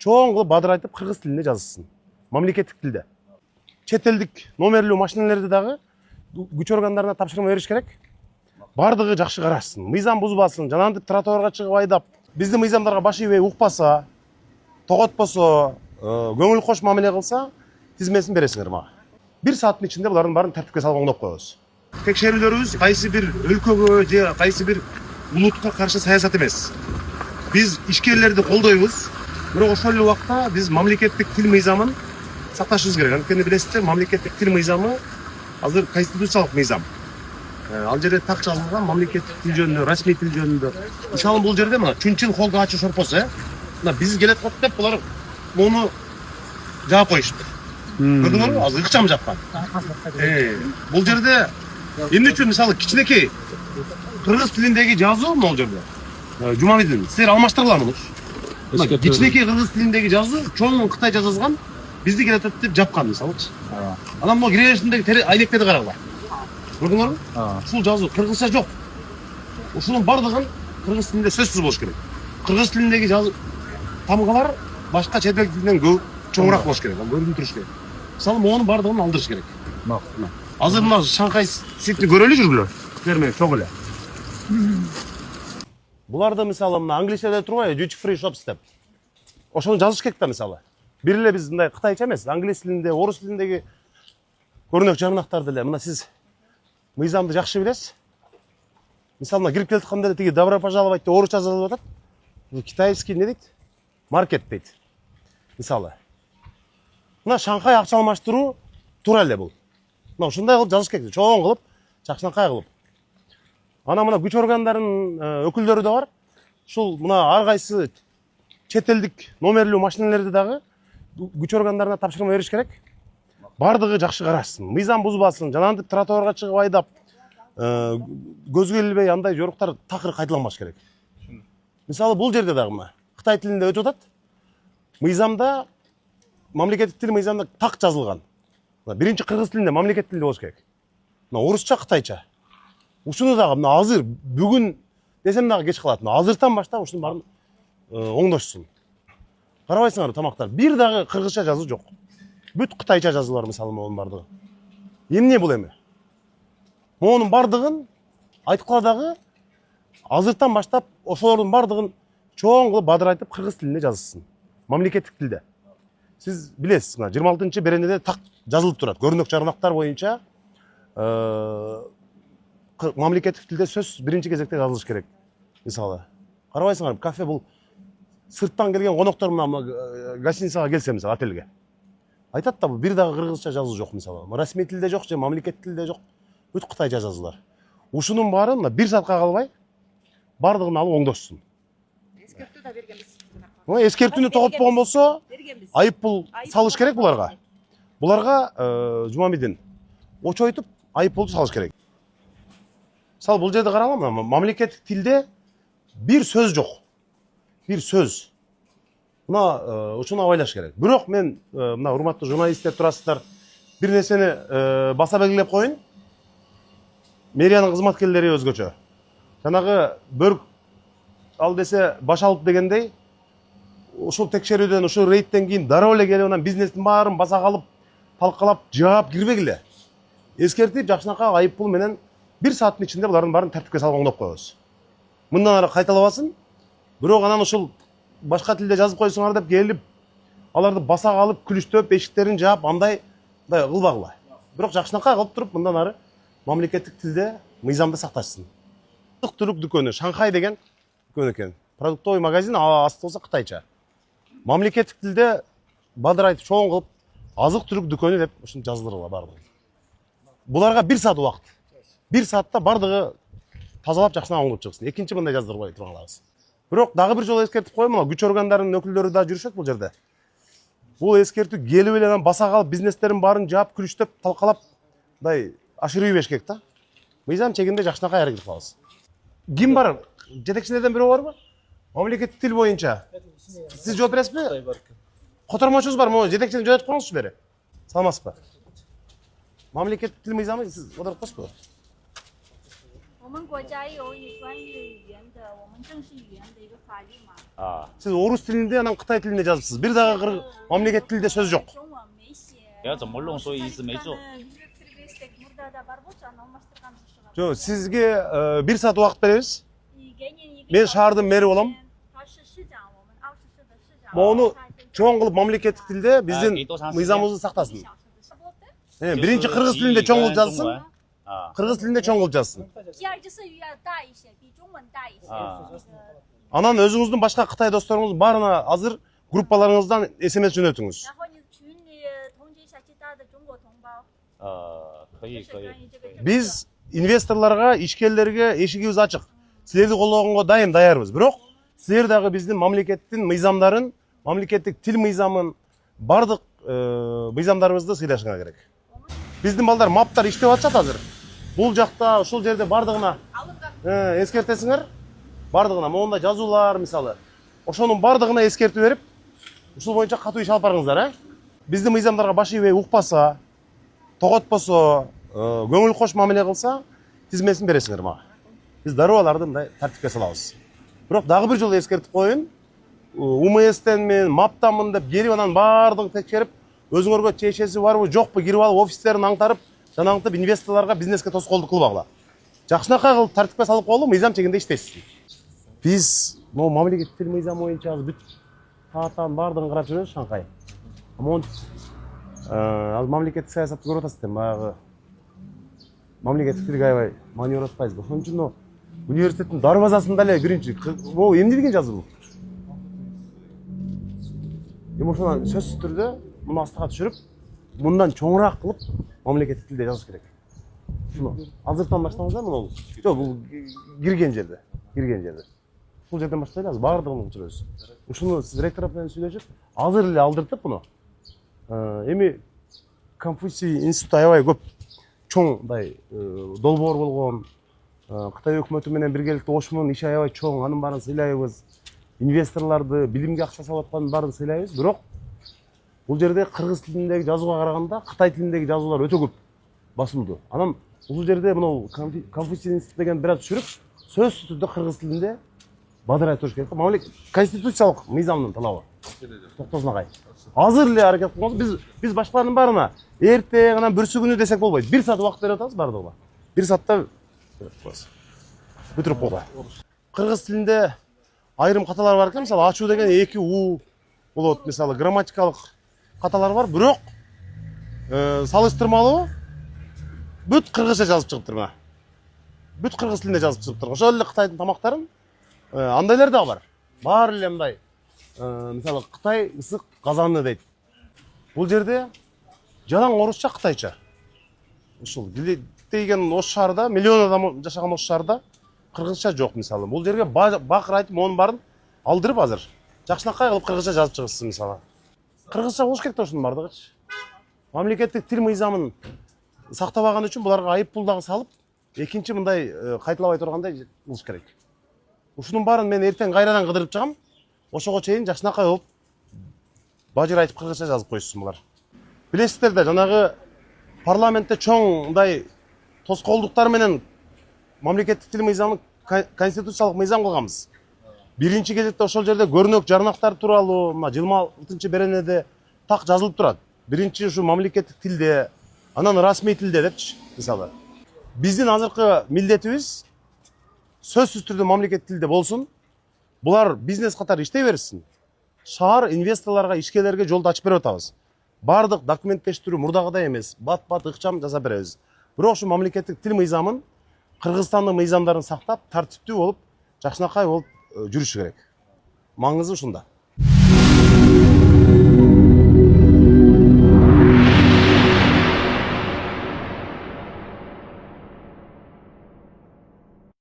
чоң кылып бадырайтып кыргыз тилинде жазылсын. Мамлекеттик тилде. Чет элдик номерлүү машиналерди дагы күч органдарына тапшырма бериш керек. Бардыгы жакшы карашсын, мыйзам бузбасын, жанагынтип тротуарга чыгып айдап, биздин мыйзамдарга баш ийбей укпаса, тоготпосо, көңүл кош мамиле кылса, тизмесин бересиңер мага. 1 сааттын ичинде булардын баарын тартипке салып оңдоп коебуз. Текшерүүлөрүбүз кайсы бир өлкөгө же кайсы бир улутка каршы саясат эмес. Биз ишкерлерди колдойбуз. Бирок ошол эле убакта биз мамлекеттик тил мыйзамын сакташыбыз керек. Анткени билесиздер, мамлекеттик тил мыйзамы азыр конституциялык мыйзам. Ал жерде так жазылган мамлекеттик тил жөнүндө, расмий тил жөнүндө. Мисалы бул жерде мына Чүнчүн холдо ачы шорпосу, мына биз келет кот деп булар муну жаап коюшту. Көрдүңөрбү? Азыр ыкчам жапкан. Бул жерде эмне үчүн мисалы кичинекей кыргыз тилиндеги жазуу могул жерде. Жумабидин, силер алмаштыргыла муну. Кичинекей кыргыз тилиндеги жазуу чоң кытайча жазылган, бизди келет деп жапкан мисалычы. Анан могу киреберишиндеги айнектерди карагыла. Көрдүңөрбү? Ушул жазуу кыргызча жок. Ушунун бардыгын кыргыз тилинде сөзсүз болуш керек. Кыргыз тилиндеги жазуу тамгалар башка чет эл тилинен көп чоңураак болуш керек, көрүнүп туруш керек. Мисалы монун бардыгын алдырыш керек. Азыр мына Шанхай ситни көрөлү жүргүлө. Силер менен чоң эле. Буларды мисалы мына англисчеде турбайбы, duty free shops деп. Ошону жазыш керек да мисалы. Бир эле биз мындай кытайча эмес, англис тилинде, орус тилиндеги көрүнөк жарнактарды эле мына сиз мыйзамды жакшы билесиз. Мисалы мына кирип келатканда тиги добро пожаловать деп орусча жазылып атат. Китайский эмне дейт? Маркет дейт. Мисалы. Мына Шанхай акча алмаштыруу туура эле бул. Мына ушундай кылып жазыш керек, чоң кылып, жакшынакай кылып. Мына күч органдарынын өкүлдөрү да бар. Ушул мына ар кайсы чет элдик номерлүү машиналерди дагы күч органдарына тапшырма бериш керек. Бардыгы жакшы карашсын, мыйзам бузбасын, жанагынтип тротуарга чыгып айдап, көзгө илбей андай жоруктар такыр кайталанбаш керек. Мисалы бул жерде дагы мына Кытай тилинде өтүп атат. Мыйзамда мамлекеттик тил мыйзамда так жазылган. Биринчи кыргыз тилинде мамлекеттик тилде болуш керек. Мына орусча, кытайча. Ушуну дагы мына азыр бүгүн десем дагы кеч калат. Азыртан баштап ушунун баарын оңдошсун. Карабайсыңарбы тамактар? Бир дагы кыргызча жазуу жок. Бүт кытайча жазуулар мисалы монун бардыгы. Эмне бул эми? Монун бардыгын айткыла дагы азыртан баштап ошолордун бардыгын чоң кылып бадырайтып кыргыз тилинде жазылсын. Мамлекеттик тилде. Сиз билесиз, мына 26-чы беренеде так жазылып турат. Көрүнөк жарнактар боюнча мамлекеттик тилде сөз биринчи кезекте жазылыш керек. Мисалы, карабайсыңарбы, кафе бул сырттан келген коноктор мына гостиницага келсе мисалы отелге. Айтат да бул бир дагы кыргызча жазуу жок мисалы. Расмий тилде жок же мамлекеттик тилде жок. Бүт кытайча жазуулар. Ушунун баарын мына 1 саатка калбай бардыгын алып оңдошсун. Эскертүү да бергенбиз. Эскертүүнү тоготпогон болсо, айып пул салыш керек буларга. Буларга Жумамидин очойтуп айып пул салыш керек. Мисалы бул жерде караңла, мамлекеттик тилде бир сөз жок. Бир сөз. Мына ушуну абайлаш керек. Бирок мен мына урматтуу журналисттер турасыздар, бир нерсени баса белгилеп коеюн. Мэриянын кызматкерлери өзгөчө. Жанагы бөрк ал десе баш алып дегендей, ушул текшерүүдөн, ушул рейдтен кийин дароо эле келип анан бизнестин баарын баса калып, талкалап, жаап кирбегиле. Эскертип, жакшынакай айып пул менен 1 сааттын ичинде булардын баарын тартипке салып оңдоп коебуз. Мындан ары кайталабасын. Бирок анан ушул башка тилде жазып койсуңар деп келип, аларды баса калып, күлүштөп, эшиктерин жаап, андай кылбагыла. Бирок жакшынакай кылып туруп, мындан ары мамлекеттик тилде мыйзамды сакташсын. Азык-түлүк дүкөнү Шанхай деген дүкөн экен. Продуктовый магазин, асты болсо кытайча. Мамлекеттик тилде бадырайтып чоң кылып азык-түлүк дүкөнү деп ушуну жаздырыла бардыгы. Буларга 1 саат убакыт. 1 саатта бардыгы тазалап жакшына оңдоп чыксын. Экинчи мындай жаздырбай турганларыбыз. Бирок дагы бир жолу эскертип коеюн, мына күч органдарынын өкүлдөрү да жүрүшөт бул жерде. Бул эскертүү келип эле баса калып, бизнестерин баарын жаап, күлүштөп, талкалап, мындай ашырып ийбеш керек да. Мыйзам чегинде жакшынакай аракет кылабыз. Ким бар? Жетекчилерден бирөө барбы? Мамлекеттик тил боюнча. Сиз жооп бересизби? Котормочубуз бар, могу жетекчини жөнөтүп коюңузчу бери. Саламатсызбы? Мамлекеттик тил мыйзамы сиз отыруп коесузбу? 我们国家有专业语言的，我们正式语言的一个法律嘛。 Siz orus tilinde, anam Kıtay tilinde жазыпсыз. Bir daha mamleket tilde söz yok. 中文没写。要怎么弄，所以一直没做。 Burada da var bu sana almastıran bir şey. Yo, sizge bir saat vakit veririz. 给你一个 Ben şahardın meri olam. 他是市长，我们奥市市的市长。 Onu çoğun kılıp mamleket tilde bizden Ha, mizamımızı saklasın. 1 小时的事。 Birinci Kırgız tilinde çoğun kılıp yazsın. 啊， Kırgız tilinde çoğun kılıp yazsın. 第二就是语要大一些，比中文大一些。 啊 Anan özünüzdün başka Kıtay dostlarınız barına hazır gruppalarınızdan SMS yöneltiniz. 然后你群里通知一下其他的中国同胞，可以就是可以。关于这个政策。 Biz investorlarga, işkellerge eşigimiz açık. Sizlerdi kollaганга dayım dayarбыз. Бирок силер дагы биздин мамлекеттин мыйзамдарын, мамлекеттик тил мыйзамын бардык мыйзамдарыбызды сыйлашыңар керек. Биздин балдар маптар иштеп атышат азыр. Бул жакта, ушул жерде бардыгына эскертесиңер. Бардыгына моундай жазуулар мисалы. Ошонун бардыгына эскертүү берип, ушул боюнча катуу иш алып барыңыздар, Биздин мыйзамдарга баш ийбей укпаса, тоготпосо, көңүл кош мамиле кылса, тизмесин бересиңер мага. Биз дарыбаларды мындай тартипке салабыз. Бирок дагы бир жолу эскертип коеюн. УМСтенмин, МАПтанмын деп келип анан баардыгын текшерип, өзүңөргө чечеси барбы, жокпу кирип алып офистерин аңтарып, жанагынтип инвесторлорго бизнеске тоскоолдук кылбагыла. Жакшынакай кылып тартипке салып коелу, мыйзам чегинде иштейсиз. Биз могу мамлекеттик тил мыйзамы боюнча азыр бүт тааттан баардыгын карап жүрөбүз Шанхай. Монтип азыр мамлекеттик саясатты көрүп атасыз да, баягы мамлекеттик тилге аябай маани берип атпайбызбы. Ошон үчүн университеттин дарбазасында эле биринчи могу эмне деген жазуу бул? Эми ошондон сөзсүз түрдө муну астыга түшүрүп, мындан чоңураак кылып мамлекеттик тилде жазыш керек. Ушуну азыртан баштаңыздар муну. Жок, бул кирген жерде. Бул жерден баштайлы, азыр баардыгын түшүрөбүз. Ушуну сиз ректор менен сүйлөшүп, азыр эле алдыртып муну. Эми Конфуций институту аябай көп чоңдай долбоор болгон. Кытай өкмөтү менен биргеликте ошмунун иши аябай чоң, анын баарын сыйлайбыз. Инвесторларды, билимге акча салып аткандын баарын сыйлайбыз. Бирок бул жерде кыргыз тилиндеги жазууга караганда Кытай тилиндеги жазуулар өтө көп басылды. Анан бул жерде мына Конфуций институту деген бир аз түшүрүп, сөзсүз түрдө кыргыз тилинде бадырай туруш керек. Мамлекет конституциялык мыйзамдын талабы. Токтосун агай. Азыр эле аракет кылыңыз. Биз башкалардын баарына эртең анан бүрсү күнү десек болбойт. 1 саат убакыт берип атабыз бардыгына. 1 саатта бүтүрүп койгула. Кыргыз тилинде айрым каталар бар экен, мисалы ачуу деген 2 у болот, мисалы грамматикалык каталар бар, бирок салыштырмалуу бүт кыргызча жазып чыгыптыр мына. Бүт кыргыз тилинде жазып чыгыптыр. Ошол эле Кытайдын тамактарын андайлар да бар. Баары эле мындай мисалы Кытай ысык казаны дейт. Бул жерде жалаң орусча, кытайча. Ушул деген ош шаарда, миллион адам жашаган ош шаарда кыргызча жок мисалы. Бул жерге бакыр айтып, монун баарын алдырып азыр жакшынакай кылып кыргызча жазып чыгышсын мисалы. Кыргызча болуш керек да ушунун бардыгычы. Мамлекеттик тил мыйзамын сактабаган үчүн буларга айып пул дагы салып, экинчи мындай кайталабай тургандай кылыш керек. Ушунун баарын мен эртең кайрадан кыдырып чыгам. Ошого чейин жакшынакай болуп бажыр айтып кыргызча жазып коюшсун булар. Билесиздер да, жанагы парламентте чоң мындай тоскоолдуктар менен мамлекеттик тил мыйзамын конституциялык мыйзам кылганбыз. Биринчи кезекте ошол жерде көрнөк жарнактар тууралуу мына 26 беренеде так жазылып турат. Биринчи ушу мамлекеттик тилде, анан расмий тилде депчи, мисалы. Биздин азыркы милдетибиз сөзсүз түрдө мамлекеттик тилде болсун. Булар бизнес катары иштей берсин. Шаар инвесторлорго, ишкерлерге жолду ачып берип атабыз. Бардык документтештирүү мурдагыдай эмес, бат-бат ыкчам жасап беребиз. Бирок ушу мамлекеттик тил мыйзамын Кыргызстандын мыйзамдарын сактап, тартиптүү болуп, жакшынакай болуп жүрүшү керек. Маңызы ушунда.